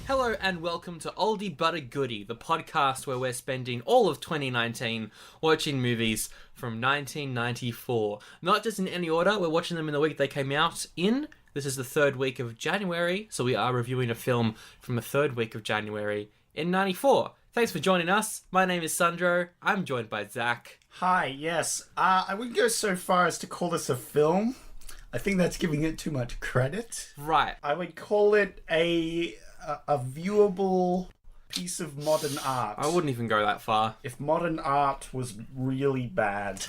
Hello and welcome to Oldie but a Goodie, the podcast where we're spending all of 2019 watching movies from 1994. Not just in any order, we're watching them in the week they came out in. This is the third week of January, so we are reviewing a film from the third week of January in 94. Thanks for joining us. My name is Sandro. I'm joined by Zach. Hi, yes. I wouldn't go so far as to call this a film. I think that's giving it too much credit. Right. I would call it a viewable piece of modern art. I wouldn't even go that far. If modern art was really bad.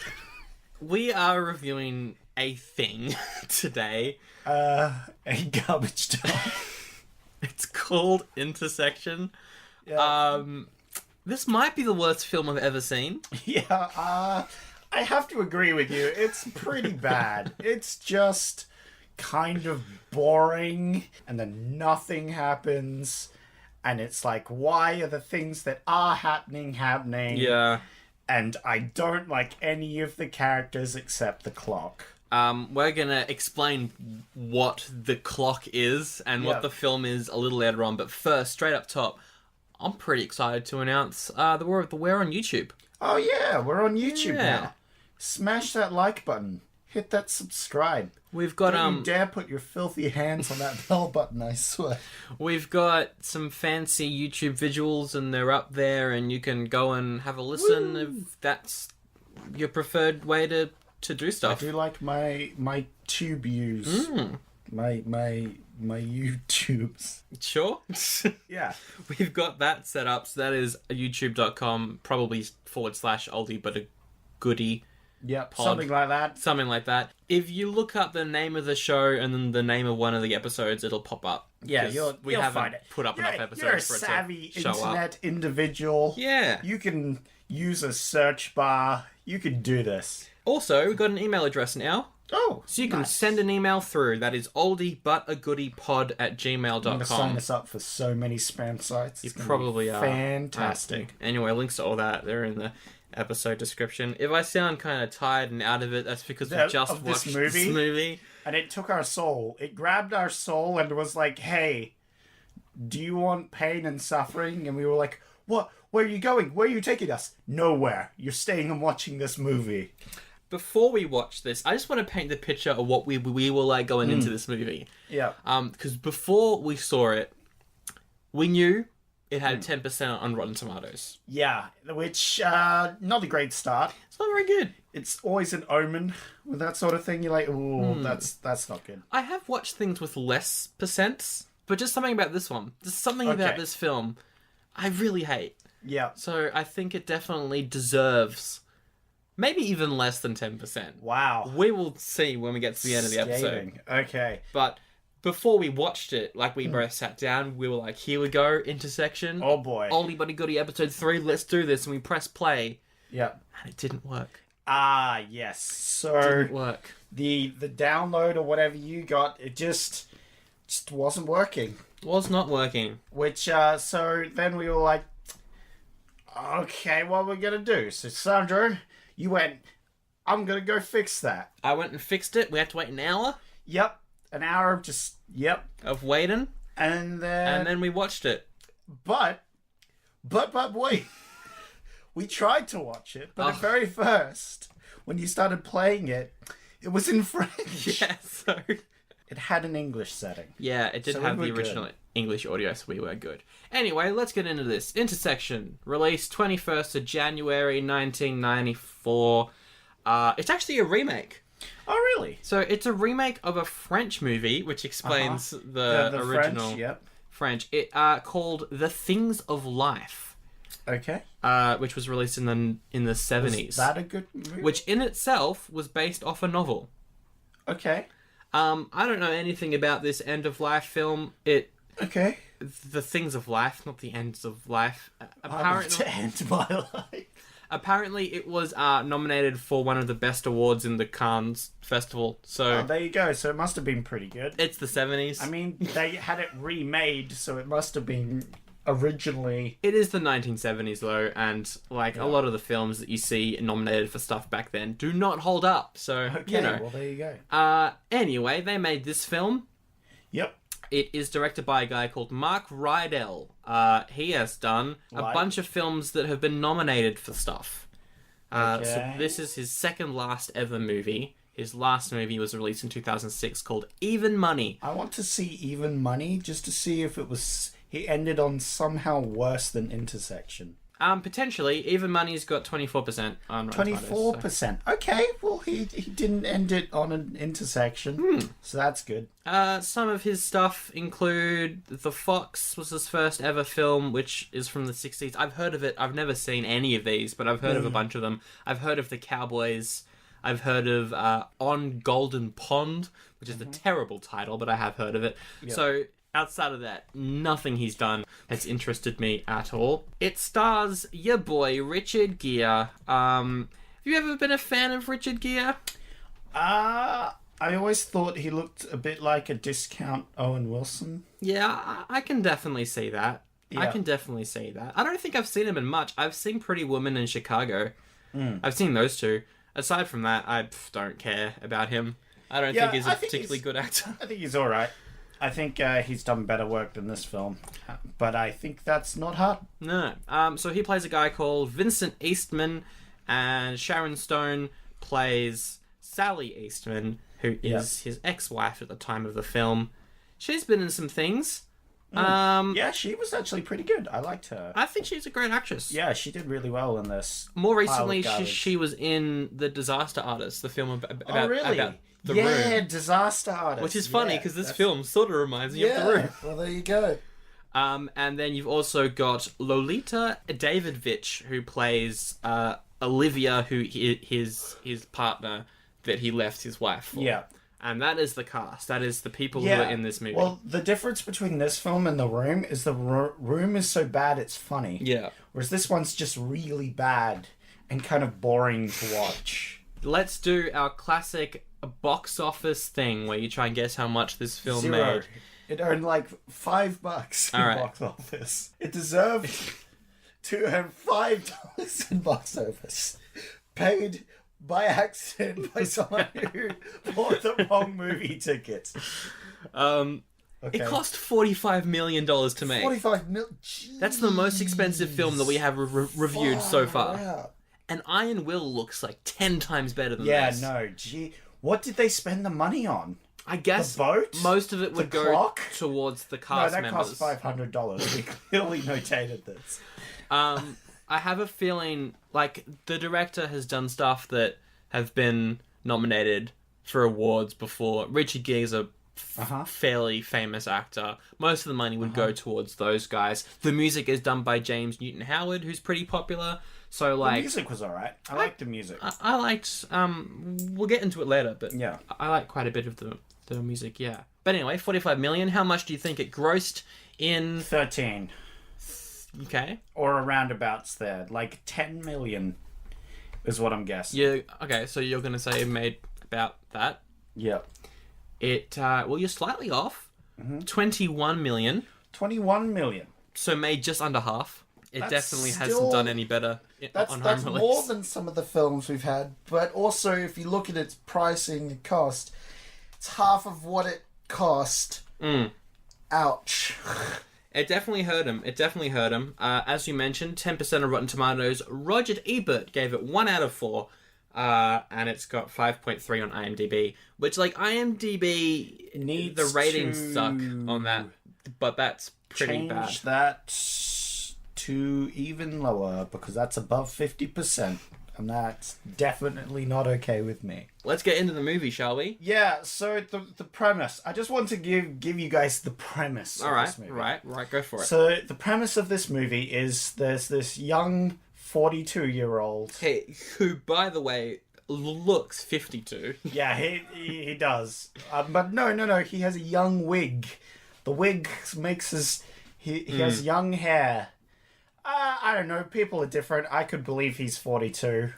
We are reviewing a thing today. A garbage dump. It's called Intersection. Yeah. This might be the worst film I've ever seen. Yeah, I have to agree with you. It's pretty bad. It's just kind of boring, and then nothing happens, and it's like, why are the things that are happening? Yeah. And I don't like any of the characters except the clock. We're gonna explain what the clock is and what the film is a little later on, but first, straight up top, I'm pretty excited to announce that we're on YouTube. Oh yeah, we're on YouTube now. Smash that like button. Hit that subscribe. We've got Don't you dare put your filthy hands on that bell button, I swear. We've got some fancy YouTube visuals and they're up there and you can go and have a listen if that's your preferred way to do stuff. I do like my tube views. My YouTubes. Sure. Yeah. We've got that set up, so that is youtube.com, probably /oldie but a goodie. Yep, pod. something like that. Something like that. If you look up the name of the show and then the name of one of the episodes, it'll pop up. Yeah, you'll find it. Put up enough episodes you're a for it savvy to show internet up. individual. Yeah. You can use a search bar. You can do this. Also, we've got an email address now. Oh, so you can send an email through. That is oldiebuttagoodiepod@gmail.com. I'm going to sign us up for so many spam sites. You probably are. Fantastic. Anyway, links to all that, they're in the episode description. If I sound kind of tired and out of it, that's because we just watched this movie. And it took our soul. It grabbed our soul and was like, hey, do you want pain and suffering? And we were like, what? Where are you going? Where are you taking us? Nowhere. You're staying and watching this movie. Before we watch this, I just want to paint the picture of what we were like going into this movie. Yeah. Because before we saw it, we knew it had 10% on Rotten Tomatoes. Yeah, which, not a great start. It's not very good. It's always an omen with that sort of thing. You're like, ooh, that's not good. I have watched things with less percents, but just something about this one. There's something about this film I really hate. Yeah. So I think it definitely deserves maybe even less than 10%. Wow. We will see when we get to the end of the episode. Okay. But before we watched it, like, we both sat down, we were like, here we go, Intersection. Oh boy. Oldie But a Goodie episode 3, let's do this. And we pressed play. Yeah. And it didn't work. Ah, yes. So It didn't work. The download or whatever you got, it just wasn't working. Was not working. Which, so then we were like, okay, what are we going to do? So, Sandro, you went, I'm going to go fix that. I went and fixed it. We had to wait an hour. Yep. An hour of Of waiting. And then we watched it. But wait. We tried to watch it, but at very first, when you started playing it, it was in French. Yeah, so it had an English setting. Yeah, it did have the original English audio, so we were good. Anyway, let's get into this. Intersection, released 21st of January 1994. It's actually a remake. Oh, really? So it's a remake of a French movie, which explains the original French. It called The Things of Life. Okay. Which was released in the 70s. Was that a good movie? Which in itself was based off a novel. Okay. I don't know anything about this end of life film. Okay. The Things of Life, not the Ends of Life. I want to end my life. Apparently, it was nominated for one of the best awards in the Cannes Festival. So there you go. So it must have been pretty good. It's the 70s. I mean, they had it remade, so it must have been originally... It is the 1970s, though, and a lot of the films that you see nominated for stuff back then do not hold up. So, okay, well, there you go. Anyway, they made this film. Yep. It is directed by a guy called Mark Rydell. He has done a bunch of films that have been nominated for stuff. So this is his second last ever movie. His last movie was released in 2006 called Even Money. I want to see Even Money just to see if he ended on somehow worse than Intersection. Potentially. Even Money's got 24% on Rotten Tomatoes. 24%. So. Okay, well, he didn't end it on an Intersection, so that's good. Some of his stuff include The Fox was his first ever film, which is from the 60s. I've heard of it. I've never seen any of these, but I've heard of a bunch of them. I've heard of The Cowboys. I've heard of On Golden Pond, which is a terrible title, but I have heard of it. Yep. So... outside of that, nothing he's done has interested me at all. It stars your boy, Richard Gere. Have you ever been a fan of Richard Gere? I always thought he looked a bit like a discount Owen Wilson. Yeah, I can definitely see that. Yeah. I can definitely see that. I don't think I've seen him in much. I've seen Pretty Woman in Chicago. I've seen those two. Aside from that, I don't care about him. I don't think he's a particularly good actor. I think he's alright. I think he's done better work than this film, but I think that's not hard. No. So he plays a guy called Vincent Eastman, and Sharon Stone plays Sally Eastman, who is his ex-wife at the time of the film. She's been in some things. Yeah, she was actually pretty good. I liked her. I think she's a great actress. Yeah, she did really well in this. More recently, she was in The Disaster Artist, the film about The Room. Disaster Artist. Which is funny because this film sort of reminds me of The Room. Well, there you go. And then you've also got Lolita Davidovich, who plays Olivia, who his partner that he left his wife for. Yeah. And that is the cast. That is the people who are in this movie. Well, the difference between this film and The Room is The Room is so bad it's funny. Yeah. Whereas this one's just really bad and kind of boring to watch. Let's do our classic box office thing where you try and guess how much this film made. It earned like $5 in box office. It deserved to earn $5 in box office. Paid by accident by someone who bought the wrong movie ticket. It cost $45 million to make. $45 million? That's the most expensive film that we have reviewed so far. Out. And Iron Will looks like 10 times better than this. Yeah, no, gee. What did they spend the money on? I guess the boat? Most of it would go towards the cast members. No, that cost $500. We clearly notated this. I have a feeling like the director has done stuff that have been nominated for awards before. Richard Gere's a fairly famous actor. Most of the money would go towards those guys. The music is done by James Newton Howard, who's pretty popular. So like the music was alright. I liked the music. I liked we'll get into it later, but yeah. I like quite a bit of the music, yeah. But anyway, 45 million. How much do you think it grossed in 13? Okay. Or around abouts there. Like 10 million is what I'm guessing. Yeah, okay, so you're going to say it made about that? Yeah. Well, you're slightly off. 21 million. 21 million. So made just under half. It definitely hasn't done any better on home release. That's more than some of the films we've had. But also, if you look at its pricing and cost, it's half of what it cost. Ouch. It definitely hurt him. As you mentioned, 10% of Rotten Tomatoes. Roger Ebert gave it 1 out of 4. And it's got 5.3 on IMDb. Which, like, IMDb needs the ratings suck on that. But that's pretty bad. Change that to even lower, because that's above 50%. And that's definitely not okay with me. Let's get into the movie, shall we? Yeah, so the premise. I just want to give you guys the premise of this movie. Right, go for it. So the premise of this movie is there's this young 42-year-old... Hey, who, by the way, looks 52. Yeah, he does. But no, he has a young wig. The wig makes his... He has young hair. I don't know, people are different. I could believe he's 42.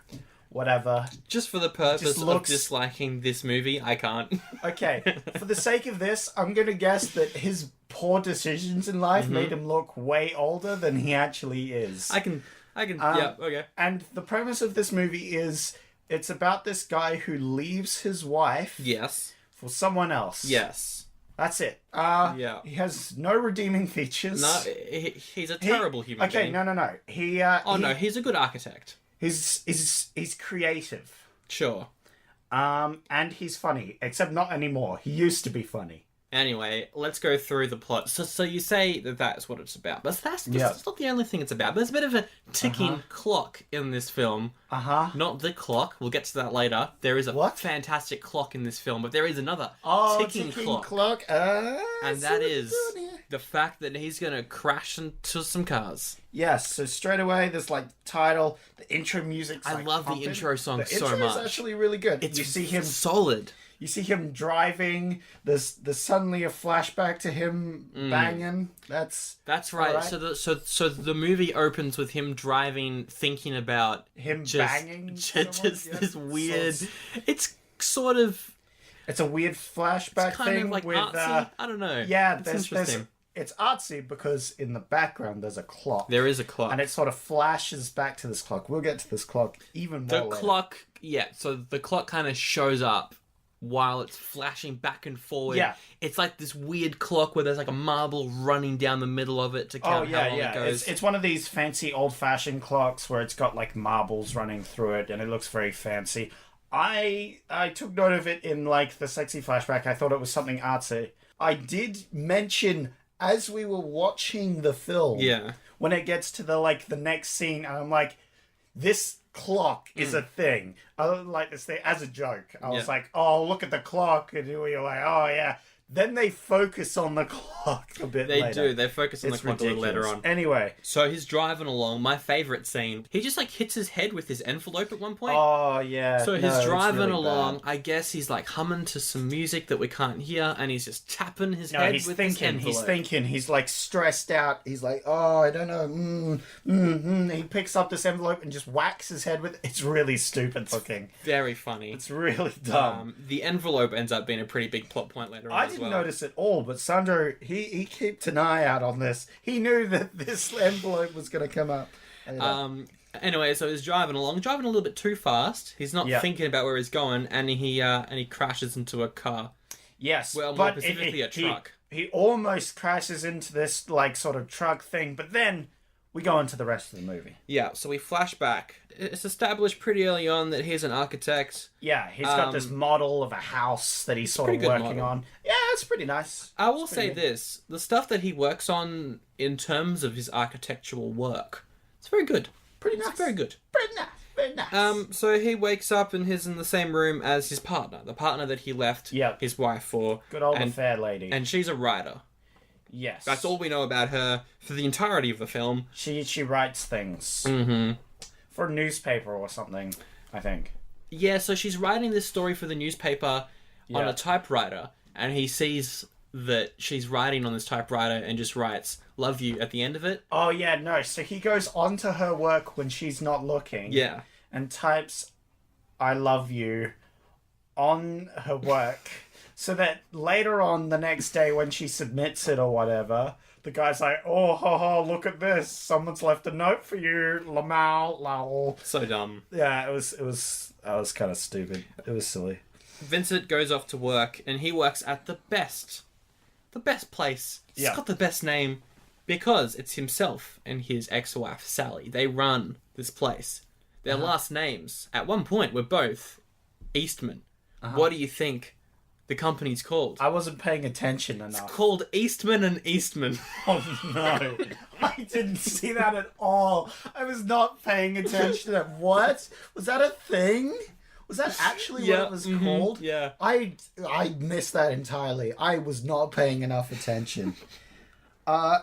Whatever. Just for the purpose of disliking this movie, I can't. Okay, for the sake of this, I'm going to guess that his poor decisions in life made him look way older than he actually is. I can, yeah, okay. And the premise of this movie is, it's about this guy who leaves his wife... Yes. ...for someone else. Yes. That's it. Yeah. He has no redeeming features. No, he's a terrible human being. Okay, no. No, he's a good architect. He's creative. Sure. And he's funny, except not anymore. He used to be funny. Anyway, let's go through the plot. So you say that that's what it's about, but that's not the only thing it's about. There's a bit of a ticking clock in this film. Not the clock. We'll get to that later. There is a fantastic clock in this film, but there is another ticking clock. And that is the fact that he's going to crash into some cars. Yes, so straight away there's like title, the intro music's I love pumping. the intro song so much. The intro is actually really good. You see him solid. You see him driving. There's suddenly a flashback to him banging. That's right. right. So the movie opens with him driving, thinking about him just, banging. Just this weird. It's sort of. It's a weird flashback it's kind thing of like with. Artsy. I don't know. Yeah, it's interesting. It's artsy because in the background there's a clock. There is a clock, and it sort of flashes back to this clock. We'll get to this clock even more. The clock, yeah. So the clock kind of shows up while it's flashing back and forward. Yeah. It's like this weird clock where there's like a marble running down the middle of it to count how long it goes. It's one of these fancy old-fashioned clocks where it's got like marbles running through it and it looks very fancy. I took note of it in like the sexy flashback. I thought it was something artsy. I did mention as we were watching the film, when it gets to the next scene, and I'm like, this clock is a thing. I like this thing as a joke. I was like, oh, look at the clock, and you're like, oh yeah. Then they focus on the clock a bit later. They do. They focus on the clock a little later on. Anyway. So he's driving along. My favourite scene. He just, hits his head with his envelope at one point. Oh, yeah. So he's driving along. Bad. I guess he's, humming to some music that we can't hear, and he's just tapping his head with his envelope. He's thinking. He's, stressed out. He's like, oh, I don't know. He picks up this envelope and just whacks his head with it. It's really stupid looking. Very funny. It's really dumb. The envelope ends up being a pretty big plot point later on. I didn't notice it all, but Sandro, he kept an eye out on this. He knew that this envelope was going to come up. Anyway, so he's driving a little bit too fast. He's not thinking about where he's going, and he crashes into a car. Yes, well, more specifically a truck. He almost crashes into this sort of truck thing, but then we go into the rest of the movie. Yeah, so we flash back. It's established pretty early on that he's an architect. Yeah, he's got this model of a house that he's sort of working on. Yeah, it's pretty nice. I will say this. The stuff that he works on in terms of his architectural work, it's very good. Pretty nice. It's very good. Pretty nice. Very nice. So he wakes up and he's in the same room as his partner. The partner that he left his wife for. Good old fair lady. And she's a writer. Yes. That's all we know about her for the entirety of the film. She writes things. For a newspaper or something, I think. Yeah, so she's writing this story for the newspaper on a typewriter, and he sees that she's writing on this typewriter and just writes, "Love you," at the end of it. Oh, yeah, no. So he goes onto her work when she's not looking. Yeah. And types, "I love you," on her work. So that later on the next day when she submits it or whatever, the guy's like, oh, ho, ho, look at this. Someone's left a note for you. Lamau, lol. So dumb. Yeah, that was kind of stupid. It was silly. Vincent goes off to work, and he works at the best place. It's got the best name because it's himself and his ex-wife, Sally. They run this place. Their last names, at one point, were both Eastman. What do you think the company's called? I wasn't paying attention enough. It's called Eastman and Eastman. Oh no. I didn't see that at all. I was not paying attention. What? Was that a thing? Was that actually what it was called? Yeah. I missed that entirely. I was not paying enough attention.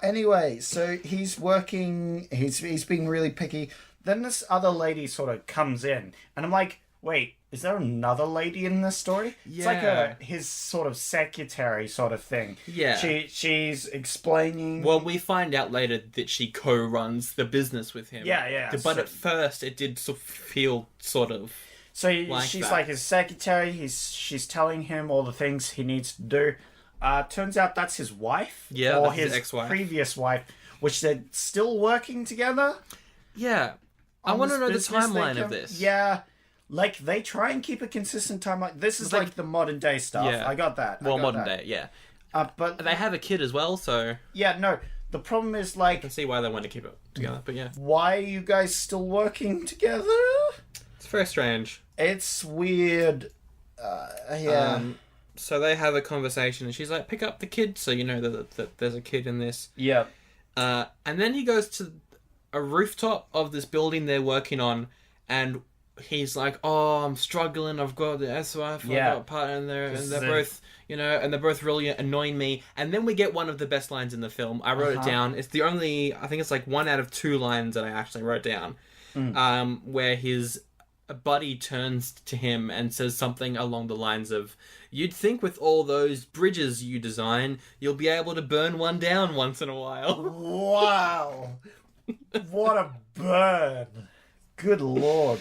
Anyway, so he's working, he's being really picky. Then this other lady sort of comes in, and I'm like, wait, is there another lady in this story? Yeah. It's like his sort of secretary sort of thing. Yeah. She's explaining... Well, we find out later that she co-runs the business with him. Yeah. But at first, it did feel sort of... So she's like his secretary. She's telling him all the things he needs to do. Turns out that's his wife. Yeah, or that's his ex-wife. Previous wife, which they're still working together. Yeah. I want to know the timeline of this. Yeah. They try and keep a consistent timeline. This is like the modern day stuff. Yeah. I got that. Modern day, yeah. But They have a kid as well, so yeah, no. The problem is, I like, can see why they want to keep it together. But yeah, why are you guys still working together? it's very strange. It's weird. Yeah. So they have a conversation, and she's like, "Pick up the kid, so you know that there's a kid in this." Yeah. And then he goes to a rooftop of this building they're working on, and he's like, "Oh, I'm struggling. I've got the ex-wife, I've got a partner, and they're both, and they're both really annoying me." And then we get one of the best lines in the film. I wrote it down. It's the only, I think it's like 1 out of 2 lines that I actually wrote down, where his buddy turns to him and says something along the lines of, "You'd think with all those bridges you design, you'll be able to burn one down once in a while." Wow. What a burn. Good lord.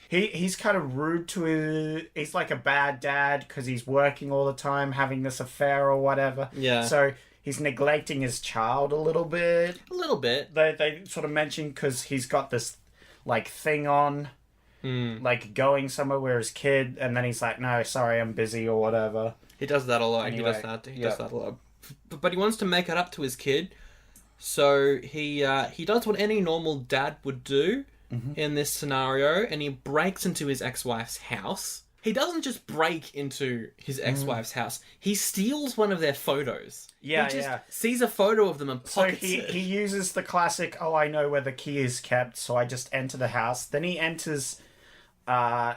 He's kind of rude to his... He's like a bad dad because he's working all the time, having this affair or whatever. Yeah. So he's neglecting his child a little bit. A little bit. They sort of mention because he's got this, like, thing on, like, going somewhere where his kid, and then he's like, "No, sorry, I'm busy," or whatever. He does that a lot. Anyway, he does that a lot. But he wants to make it up to his kid, so he does what any normal dad would do in this scenario, and he breaks into his ex-wife's house. He doesn't just break into his ex-wife's house. He steals one of their photos. Yeah, he just sees a photo of them and pockets it. He uses the classic, "Oh, I know where the key is kept, so I just enter the house." Then he enters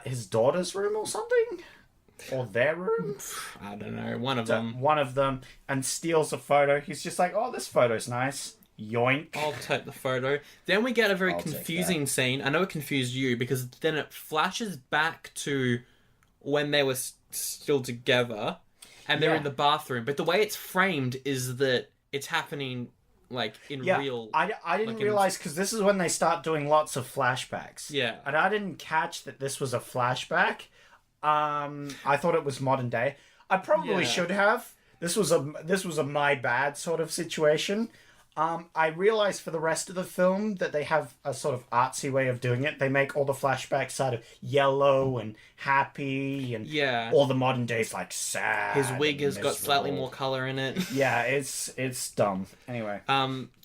his daughter's room or something? Or their room? I don't know. One of them. One of them, and steals a photo. He's just like, "Oh, this photo's nice." Yoink. I'll take the photo. Then we get a very I'll take confusing scene. I know it confused you because then it flashes back to when they were still together and they're in the bathroom. But the way it's framed is that it's happening like in real... I didn't realise because this is when they start doing lots of flashbacks. Yeah. And I didn't catch that this was a flashback. I thought it was modern day. I probably should have. This was a my bad sort of situation. I realised for the rest of the film that they have a sort of artsy way of doing it. They make all the flashbacks sort of yellow and happy, and all the modern days like sad. His wig has miserable. got slightly more colour in it. Yeah, it's dumb. Anyway.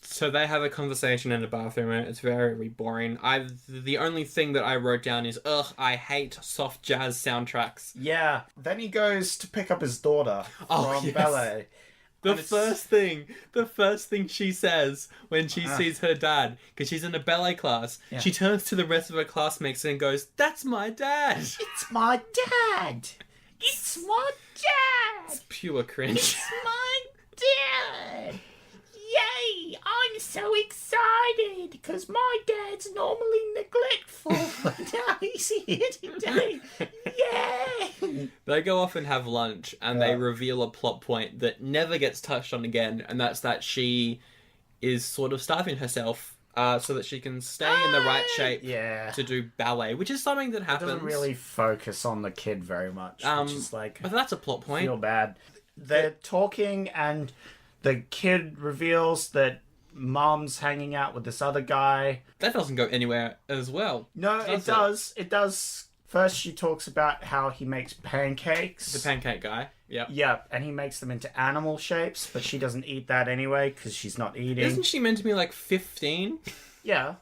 So they have a conversation in the bathroom, and it's very boring. The only thing that I wrote down is, I hate soft jazz soundtracks. Yeah. Then he goes to pick up his daughter from ballet. The first thing she says when she sees her dad, because she's in a ballet class, she turns to the rest of her classmates and goes, "That's my dad." It's my dad. It's my dad. It's pure cringe. It's my dad. Yay! I'm so excited because my dad's normally neglectful, but now he's here today. Yay! They go off and have lunch, and they reveal a plot point that never gets touched on again, and that's that she is sort of starving herself so that she can stay in the right shape to do ballet, which is something that happens. It doesn't really focus on the kid very much, which is like... But that's a plot point. I feel bad. They're talking, and the kid reveals that Mom's hanging out with this other guy. That doesn't go anywhere as well. No, it does. It does. First, she talks about how he makes pancakes. The pancake guy. Yep. Yeah, and he makes them into animal shapes, but she doesn't eat that anyway because she's not eating. Isn't she meant to be like 15? Yeah.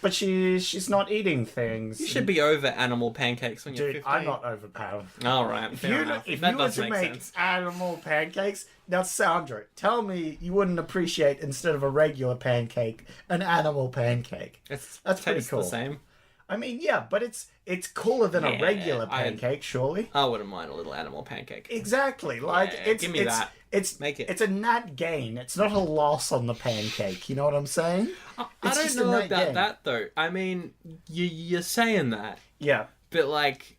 But she's not eating things. You should be over animal pancakes when you're 15. Dude, I'm not overpowered. All right, fair enough. If that you were does to make sense. animal pancakes, now Sandra, tell me you wouldn't appreciate, instead of a regular pancake, an animal pancake. That's pretty cool. The same. I mean, yeah, but it's cooler than a regular pancake, surely. I wouldn't mind a little animal pancake. Exactly. Like give me that. Make it. It's a net gain. It's not a loss on the pancake. You know what I'm saying? I don't know about that though. I mean, you're saying that. Yeah. But like,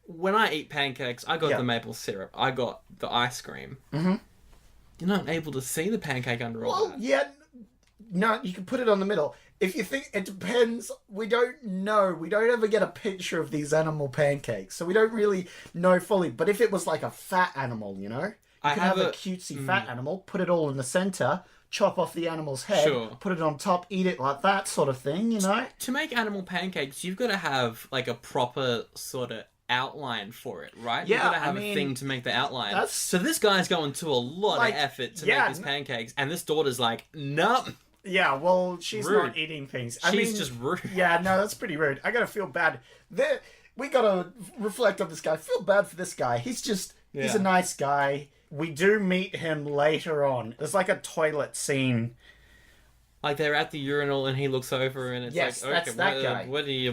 when I eat pancakes, I got the maple syrup. I got the ice cream. Mm-hmm. You're not able to see the pancake under all that. Well, yeah. No, you can put it on the middle. If you think, it depends. We don't know. We don't ever get a picture of these animal pancakes, so we don't really know fully. But if it was like a fat animal, you know, you could have a cutesy fat animal, put it all in the center, chop off the animal's head, put it on top, eat it like that sort of thing, you know? To make animal pancakes, you've got to have like a proper sort of outline for it, right? Yeah, you gotta have I mean, a thing to make the outline. that's- So this guy's going to a lot Like, of effort to yeah, make these pancakes, and this daughter's like, no, Yeah, well, she's Rude. not eating things. she's just rude. Yeah, no, that's pretty rude. I gotta feel bad. We gotta reflect on this guy. Feel bad for this guy. He's Yeah. a nice guy. We do meet him later on. There's like a toilet scene. Like they're at the urinal, and he looks over, and it's Yes, like, that's okay, that guy. what are you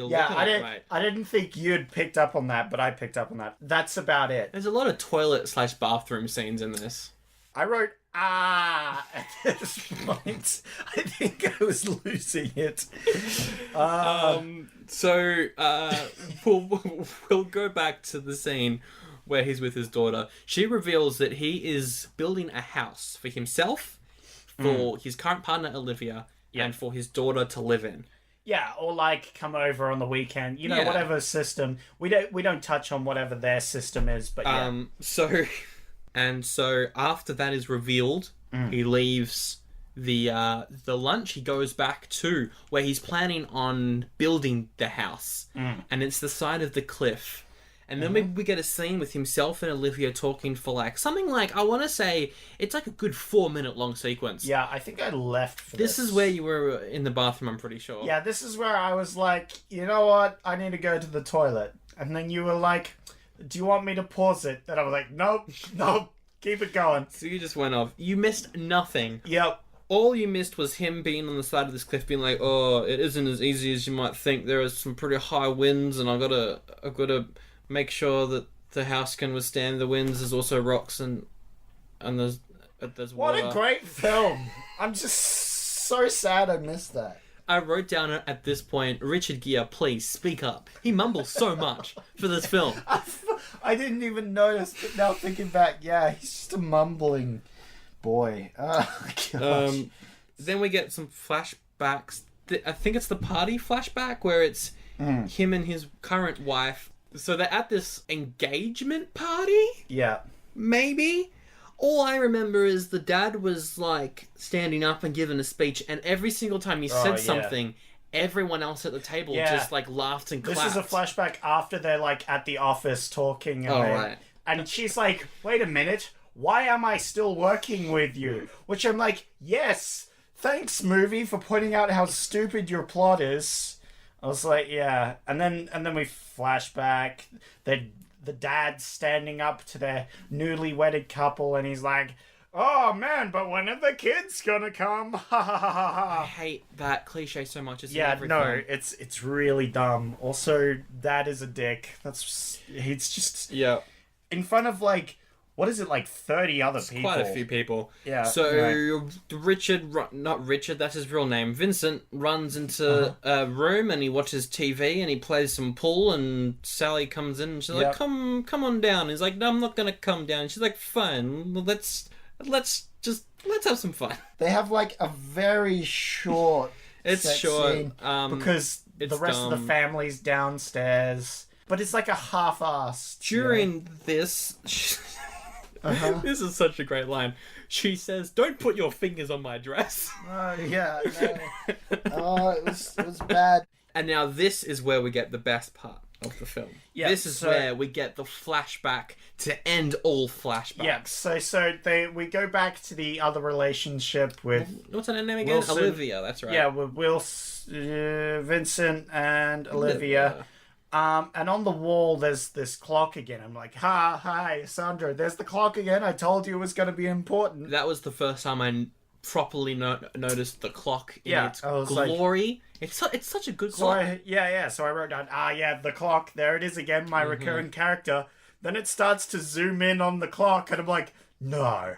Yeah, looking at, mate? I didn't think you'd picked up on that, but I picked up on that. That's about it. There's a lot of toilet/bathroom scenes in this. I wrote at this point. I think I was losing it. So we'll go back to the scene where he's with his daughter. She reveals that he is building a house for himself, for his current partner Olivia, and for his daughter to live in. Yeah, or like come over on the weekend. You know, Yeah. whatever system. We don't touch on whatever their system is, but yeah. So after that is revealed, he leaves the lunch. He goes back to where he's planning on building the house, and it's the side of the cliff. And then we get a scene with himself and Olivia talking for like something like, I want to say it's like a good 4-minute long sequence. Yeah, I think I left for this. This is where you were in the bathroom, I'm pretty sure. Yeah, this is where I was like, you know what? I need to go to the toilet. And then you were like, do you want me to pause it? And I was like, nope, keep it going. So you just went off. You missed nothing. Yep. All you missed was him being on the side of this cliff being like, oh, it isn't as easy as you might think. There are some pretty high winds, and I've got to make sure that the house can withstand the winds. There's also rocks and there's What water. a great film. I'm just so sad I missed that. I wrote down at this point, Richard Gere, please speak up. He mumbles so much for this film. I didn't even notice, but now thinking back, yeah, he's just a mumbling boy. Oh, gosh. Then we get some flashbacks. I think it's the party flashback where it's him and his current wife. So they're at this engagement party, Yeah. maybe? All I remember is the dad was like standing up and giving a speech, and every single time he said something, everyone else at the table just like laughed and clapped. This is a flashback after they're like at the office talking. And right. And she's like, wait a minute, why am I still working with you? Which I'm like, yes, thanks movie for pointing out how stupid your plot is. I was like, yeah. And then we flash back. The dad's standing up to their newly wedded couple, and he's like, oh man, but when are the kids gonna come? Ha ha ha ha. I hate that cliche so much. It's in Yeah, every no, film. it's really dumb. Also, Dad is a dick. He's just Yeah. in front of like, what is it, like 30 other people? Quite a few people. Yeah. So not Richard, that's his real name. Vincent runs into a room and he watches TV and he plays some pool, and Sally comes in and she's like, "Come on down." He's like, "No, I'm not gonna come down." She's like, "Fine, let's have some fun." They have like a very short. It's sex short, scene because the it's rest of dumb. the family's downstairs, but it's like a half-assed. During this. This is such a great line. She says, "Don't put your fingers on my dress." Oh yeah, no. Oh, it was bad. And now this is where we get the best part of the film. Yeah, this is where we get the flashback to end all flashbacks. Yeah, we go back to the other relationship with What's her name again? Wilson. Olivia, that's right. Yeah, with Vincent and Olivia. And on the wall, there's this clock again. I'm like, hi, Sandra, there's the clock again. I told you it was going to be important. That was the first time I properly noticed the clock in its I was glory. It's such a good So clock. So I wrote down, the clock. There it is again, my recurring character. Then it starts to zoom in on the clock, and I'm like, no.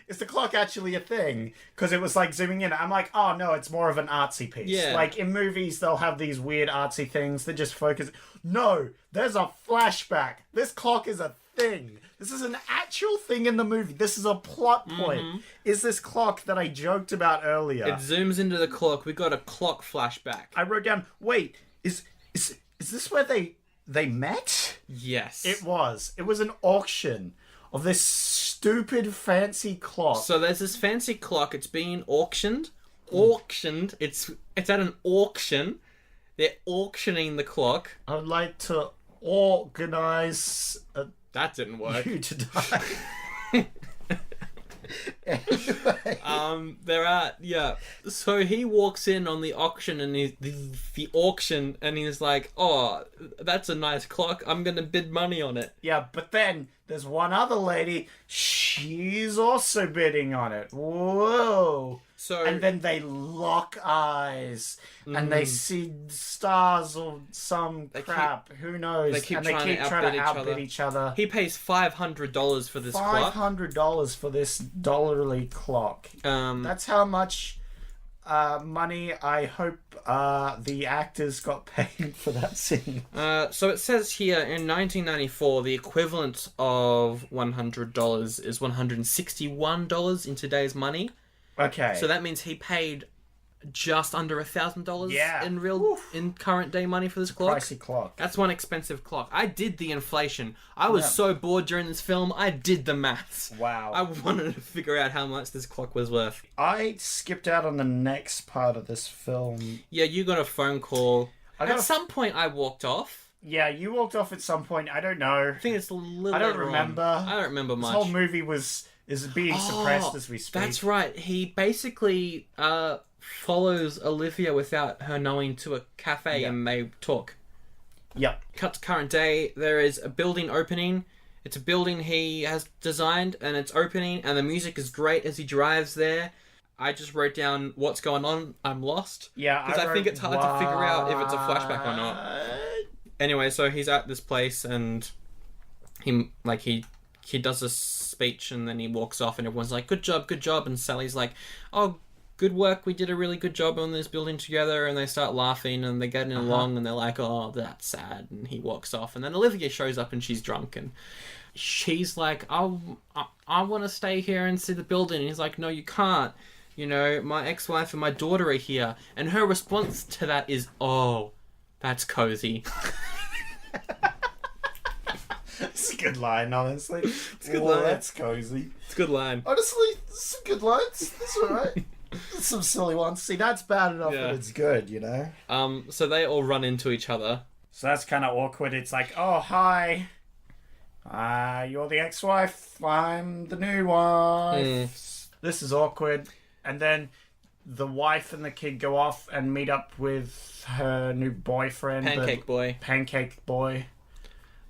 Is the clock actually a thing? Because it was like zooming in. I'm like, oh no, it's more of an artsy piece. Yeah. Like in movies, they'll have these weird artsy things that just focus. No, there's a flashback. This clock is a thing. This is an actual thing in the movie. This is a plot point. Is this clock that I joked about earlier? It zooms into the clock. We got a clock flashback. I wrote down, wait, is this where they met? Yes. It was. It was an auction of this stupid fancy clock. So there's this fancy clock. It's being auctioned. It's at an auction. They're auctioning the clock. I would like to organize That didn't work. you to die. Anyway. So he walks in on the auction and the auction and he's like, "Oh, that's a nice clock. I'm gonna bid money on it." Yeah, but then there's one other lady. She's also bidding on it. Whoa. And then they lock eyes and they see stars or some crap. Who knows? They keep and trying they keep trying to outbid each other. He pays $500 for this clock. $500 for this dollarly clock. That's how much money I hope the actors got paid for that scene. So it says here in 1994, the equivalent of $100 is $161 in today's money. Okay. So that means he paid just under $1,000 in current day money for this clock. Pricey clock. That's one expensive clock. I did the inflation. I was so bored during this film, I did the maths. Wow. I wanted to figure out how much this clock was worth. I skipped out on the next part of this film. Yeah, you got a phone call. At some point, I walked off. Yeah, you walked off at some point. I don't know. I think it's a little I don't remember. I don't remember much. This whole movie is being suppressed as we speak. That's right. He basically follows Olivia without her knowing to a cafe and they talk. Yep. Cut to current day. There is a building opening. It's a building he has designed and it's opening and the music is great as he drives there. I just wrote down what's going on. I'm lost. Yeah, because I think it's hard to figure out if it's a flashback or not. Anyway, so he's at this place and he does a speech and then he walks off and everyone's like, good job. And Sally's like, oh, good work. We did a really good job on this building together. And they start laughing and they're getting along and they're like, oh, that's sad. And he walks off. And then Olivia shows up and she's drunk and she's like, I want to stay here and see the building. And he's like, no, you can't. You know, my ex-wife and my daughter are here. And her response to that is, oh, that's cozy. It's a good line, honestly. It's a good line. That's cozy. It's a good line. Honestly, some good lines. That's alright. Some silly ones. See, that's bad enough, but it's good, you know? So they all run into each other. So that's kind of awkward. It's like, oh, hi. You're the ex-wife. I'm the new wife. This is awkward. And then the wife and the kid go off and meet up with her new boyfriend. Pancake boy.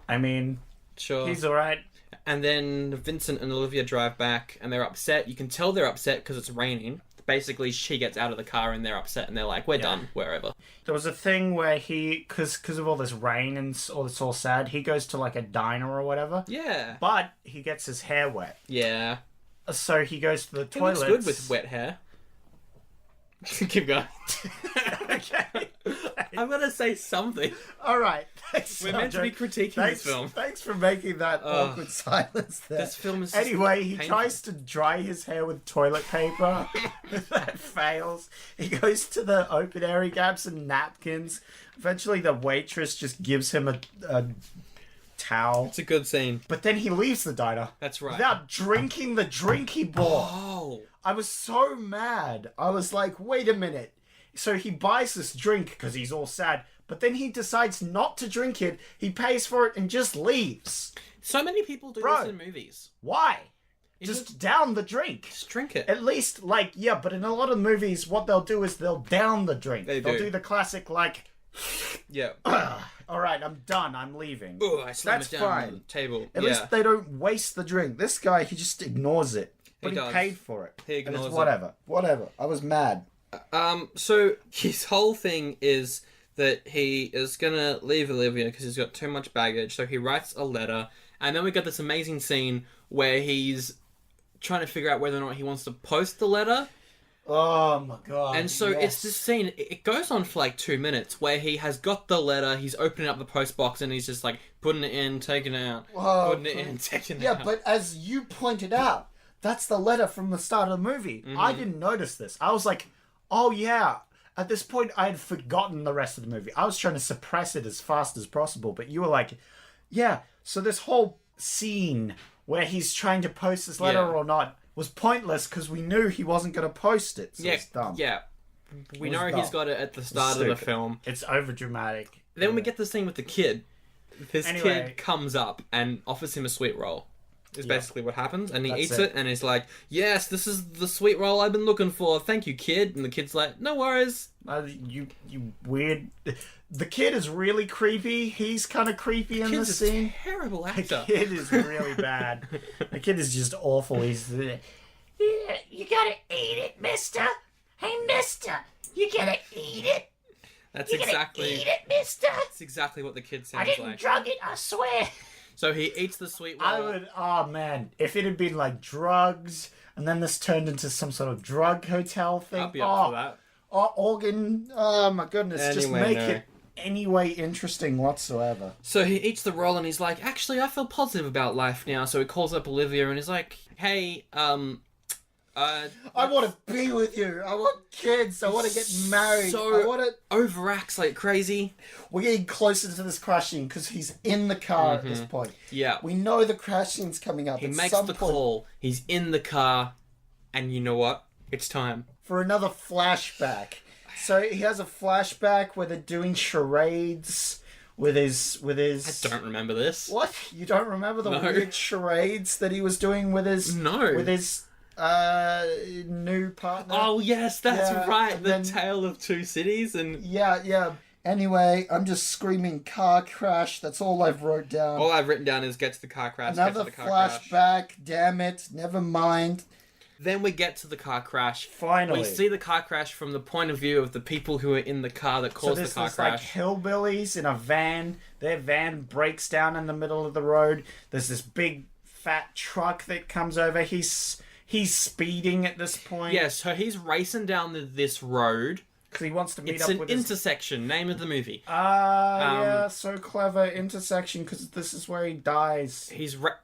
I mean, sure, he's alright. And then Vincent and Olivia drive back and they're upset. You can tell they're upset because it's raining. Basically, she gets out of the car and they're upset and they're like, we're done, wherever. There was a thing where he, because of all this rain and all this all sad, he goes to like a diner or whatever. Yeah. But he gets his hair wet. Yeah. So he goes to the toilet. He looks good with wet hair. Keep going. Okay. I'm going to say something. All right. We're meant to be critiquing this film. Thanks for making that awkward silence there. This film is anyway, he painful. tries to dry his hair with toilet paper. That fails. He goes to the open air, he grabs some napkins. Eventually, the waitress just gives him a towel. It's a good scene. But then he leaves the diner. That's right. Without drinking the drink he bought. Oh. I was so mad. I was like, wait a minute. So he buys this drink because he's all sad, but then he decides not to drink it. He pays for it and just leaves. So many people do this in movies. Why? Just down the drink. Just drink it. At least, but in a lot of movies, what they'll do is they'll down the drink. They'll do the classic, yeah. All right, I'm done. I'm leaving. Oh, I slammed it down on the table. At least they don't waste the drink. This guy, he just ignores it. But he paid for it. He ignores it. Whatever. I was mad. So his whole thing is that he is gonna leave Olivia because he's got too much baggage. So he writes a letter, and then we got this amazing scene where he's trying to figure out whether or not he wants to post the letter. Oh my god! And so it's this scene. It goes on for like 2 minutes where he has got the letter. He's opening up the post box and he's just like putting it in, taking it out, putting it in, taking it out. Yeah, but as you pointed out, that's the letter from the start of the movie. Mm-hmm. I didn't notice this. I was like, oh yeah. At this point, I had forgotten the rest of the movie. I was trying to suppress it as fast as possible, but you were like, yeah. So this whole scene where he's trying to post this letter or not was pointless because we knew he wasn't going to post it. So it's dumb. Yeah. We know he's got it at the start of the film. It's overdramatic. Then we get the scene with the kid. This kid comes up and offers him a sweet roll. Is basically what happens, and he eats it, and he's like, "Yes, this is the sweet roll I've been looking for. Thank you, kid." And the kid's like, "No worries." You weird. The kid is really creepy. He's kind of creepy in the scene. A terrible actor. The kid is really bad. The kid is just awful. He's you gotta eat it, mister. Hey, mister, you gotta eat it. That's you exactly. Eat it, mister. That's exactly what the kid sounds like. I didn't drug it, I swear. So he eats the sweet roll. I would. Oh man, if it had been like drugs, and then this turned into some sort of drug hotel thing. I'd be up for that. Oh, organ. Oh my goodness, just make it any way interesting whatsoever. So he eats the roll and he's like, "Actually, I feel positive about life now." So he calls up Olivia and he's like, "Hey, I want to be with you. I want kids. I want to get married. So I want to overacts like crazy." We're getting closer to this crash scene because he's in the car at this point. Yeah. We know the crash scene's coming up. He makes the call. He's in the car, and you know what? It's time for another flashback. So he has a flashback where they're doing charades with his. I don't remember this. What? You don't remember the weird charades that he was doing with his? No. With his new partner. Oh yes, that's right. The Tale of Two Cities and yeah. Anyway, I'm just screaming car crash. That's all I've wrote down. All I've written down is get to the car crash. Another get to the car flashback. Crash. Damn it. Never mind. Then we get to the car crash. Finally. We see the car crash from the point of view of the people who are in the car that caused the car crash. Like hillbillies in a van. Their van breaks down in the middle of the road. There's this big fat truck that comes over. He's speeding at this point. Yeah, so he's racing down this road. Because he wants to meet up with... It's an intersection, name of the movie. Yeah, so clever. Intersection, because this is where he dies.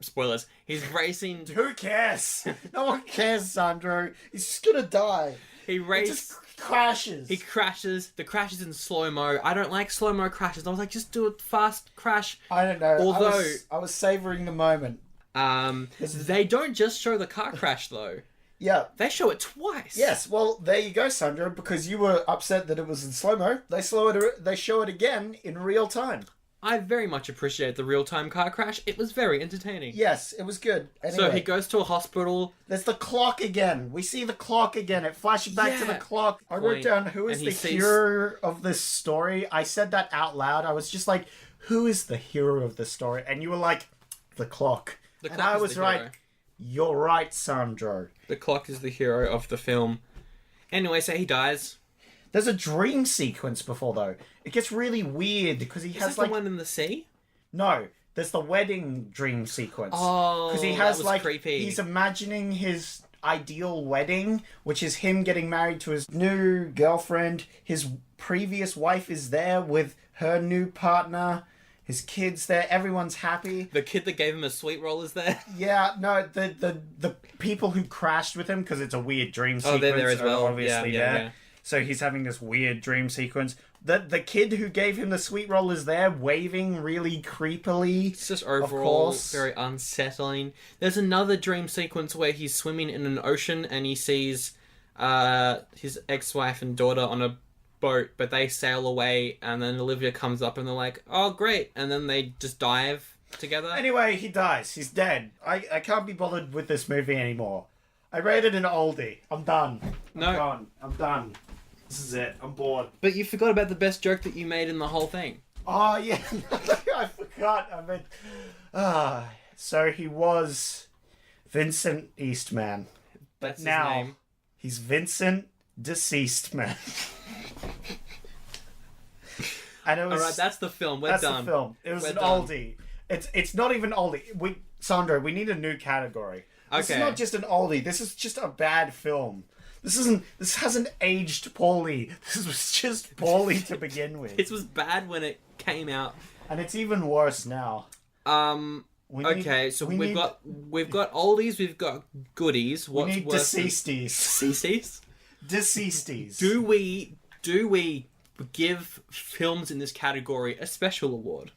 Spoilers. He's racing... Who cares? No one cares, Sandro. He's just gonna die. He just crashes. He crashes. The crash is in slow-mo. I don't like slow-mo crashes. I was like, just do a fast crash. I don't know. Although... I was savouring the moment. They don't just show the car crash, though. Yeah. They show it twice. Yes, well, there you go, Sandra, because you were upset that it was in slow-mo. They show it again in real time. I very much appreciate the real-time car crash. It was very entertaining. Yes, it was good. Anyway, so he goes to a hospital. There's the clock again. We see the clock again. It flashes back to the clock. I wrote down, who is the hero of this story? I said that out loud. I was just like, who is the hero of this story? And you were like, the clock. And I was right. You're right, Sandro. The clock is the hero of the film. Anyway, so he dies. There's a dream sequence before, though. It gets really weird because he has the one in the sea? No, there's the wedding dream sequence. Oh, because he has creepy. He's imagining his ideal wedding, which is him getting married to his new girlfriend. His previous wife is there with her new partner. His kid's there. Everyone's happy. The kid that gave him a sweet roll is there. Yeah, no, the people who crashed with him, because it's a weird dream sequence. Oh, they're there as well. Obviously, there. So he's having this weird dream sequence. The kid who gave him the sweet roll is there, waving really creepily. It's just overall very unsettling. There's another dream sequence where he's swimming in an ocean and he sees his ex-wife and daughter on a boat, but they sail away, and then Olivia comes up and they're like, oh great, and then they just dive together. Anyway, he dies. He's dead. I can't be bothered with this movie anymore. I rated an oldie. I'm done. I'm done. This is it. I'm bored. But you forgot about the best joke that you made in the whole thing. Oh yeah, I forgot. I mean, so he was Vincent Eastman, but That's now his name. He's Vincent Deceased Man. And it was, all right, that's the film. We're done. The film. It was an oldie. It's not even oldie. Sandro, we need a new category. This is not just an oldie. This is just a bad film. This hasn't aged poorly. This was just poorly to begin with. It was bad when it came out, and it's even worse now. We've got oldies, we've got goodies. We need deceasties. Deceasties. Do we give films in this category a special award?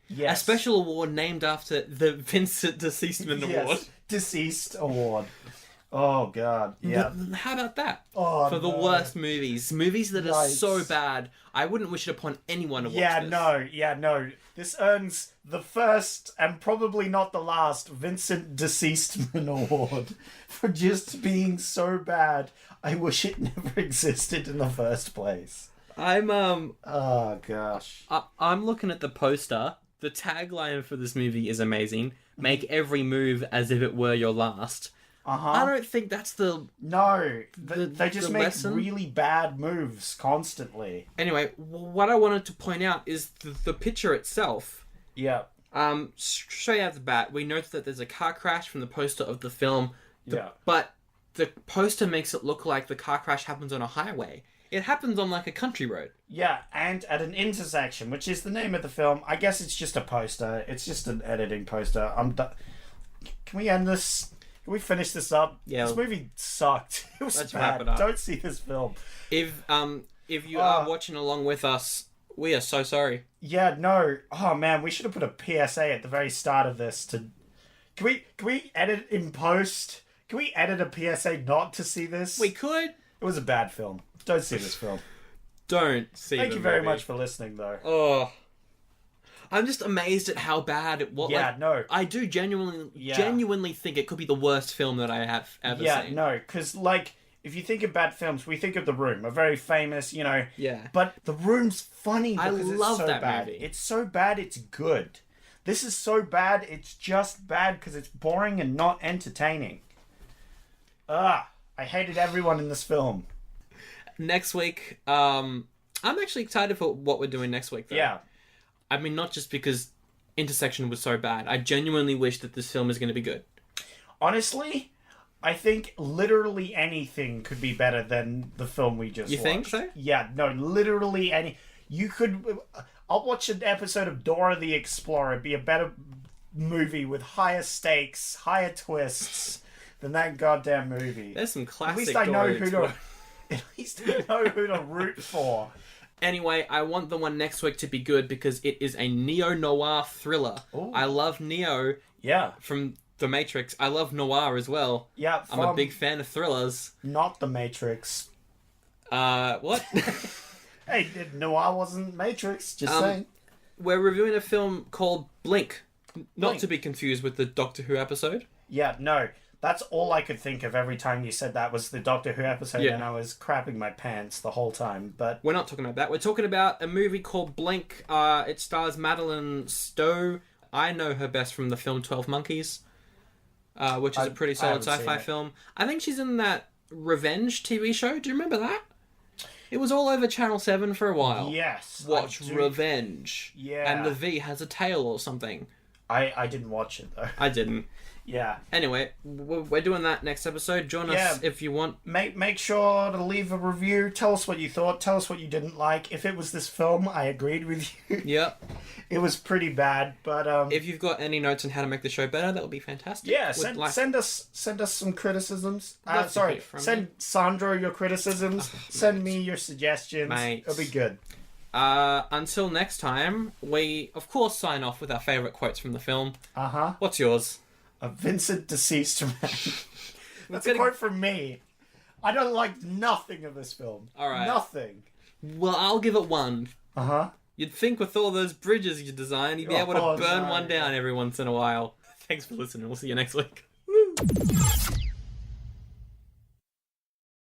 Yes. A special award named after the Vincent Eastman Award. Deceased Award. Oh god, yeah. How about that? Oh, For the no. worst movies that are Yikes. so bad, I wouldn't wish it upon anyone to watch Yeah, this. no. This earns the first and probably not the last Vincent Eastman award for just being so bad. I wish it never existed in the first place. I'm Oh gosh. I'm looking at the poster. The tagline for this movie is amazing. Make every move as if it were your last. I don't think that's the... No, they just the make lesson? really bad moves constantly. Anyway, what I wanted to point out is the picture itself. Yeah. Straight out the bat, we note that there's a car crash from the poster of the film. Yeah. But the poster makes it look like the car crash happens on a highway. It happens on like a country road. Yeah, and at an intersection, which is the name of the film. I guess it's just a poster. It's just an editing poster. Can we end this? Can we finish this up? Yeah. This movie sucked. It was Let's bad. wrap it up. Don't see this film. If you are watching along with us, we are so sorry. Yeah, no. Oh man, we should have put a PSA at the very start of this to... Can we edit in post? Can we edit a PSA not to see this? We could. It was a bad film. Don't see this film. Don't see Thank the you very movie. much for listening, though. Oh. I'm just amazed at how bad it was. Yeah, like, no. I do genuinely think it could be the worst film that I have ever Yeah, seen. no, because, like, if you think of bad films, we think of The Room, a very famous, Yeah. But The Room's funny I because love it's so that bad. movie. It's so bad, it's good. This is so bad, it's just bad because it's boring and not entertaining. I hated everyone in this film. Next week, I'm actually excited for what we're doing next week, though. Yeah. I mean, not just because Intersection was so bad. I genuinely wish that this film is going to be good. Honestly, I think literally anything could be better than the film we just watched. You think so? Yeah, no, literally any... You could... I'll watch an episode of Dora the Explorer. It'd be a better movie with higher stakes, higher twists than that goddamn movie. There's some At classic least I know Dora who Explorer. to... At least I know who to root for. Anyway, I want the one next week to be good because it is a neo-noir thriller. Ooh. I love Neo Yeah. from The Matrix. I love noir as well. Yeah, I'm a big fan of thrillers. Not The Matrix. What? Hey, Noir wasn't Matrix, just saying. We're reviewing a film called Blink. Not Blink. to be confused with the Doctor Who episode. Yeah, no. That's all I could think of every time you said that was the Doctor Who episode, Yeah. and I was crapping my pants the whole time. But We're not talking about that. We're talking about a movie called Blink. It stars Madeline Stowe. I know her best from the film 12 Monkeys, which is a pretty I solid haven't seen sci-fi it. film. I think she's in that Revenge TV show. Do you remember that? It was all over Channel 7 for a while. yes, Watch I do. Revenge. Yeah. And the V has a tail or something. I didn't watch it though. I didn't. Yeah. Anyway, we're doing that next episode. Join us if you want. Make sure to leave a review. Tell us what you thought. Tell us what you didn't like. If it was this film, I agreed with you. Yep. It was pretty bad, but If you've got any notes on how to make the show better, that would be fantastic. yeah, Would send us some criticisms. Love to Sorry, hear from send Sandro your criticisms. Send me your suggestions. Mate. It'll be good. Until next time, we of course sign off with our favourite quotes from the film. What's yours? A Vincent Eastman. That's a gonna- quote from me. I don't like nothing of this film. All right. Nothing. Well, I'll give it 1. You'd think with all those bridges you designed, you'd be able to Oh, burn no. one down every once in a while. Thanks for listening. We'll see you next week. Woo!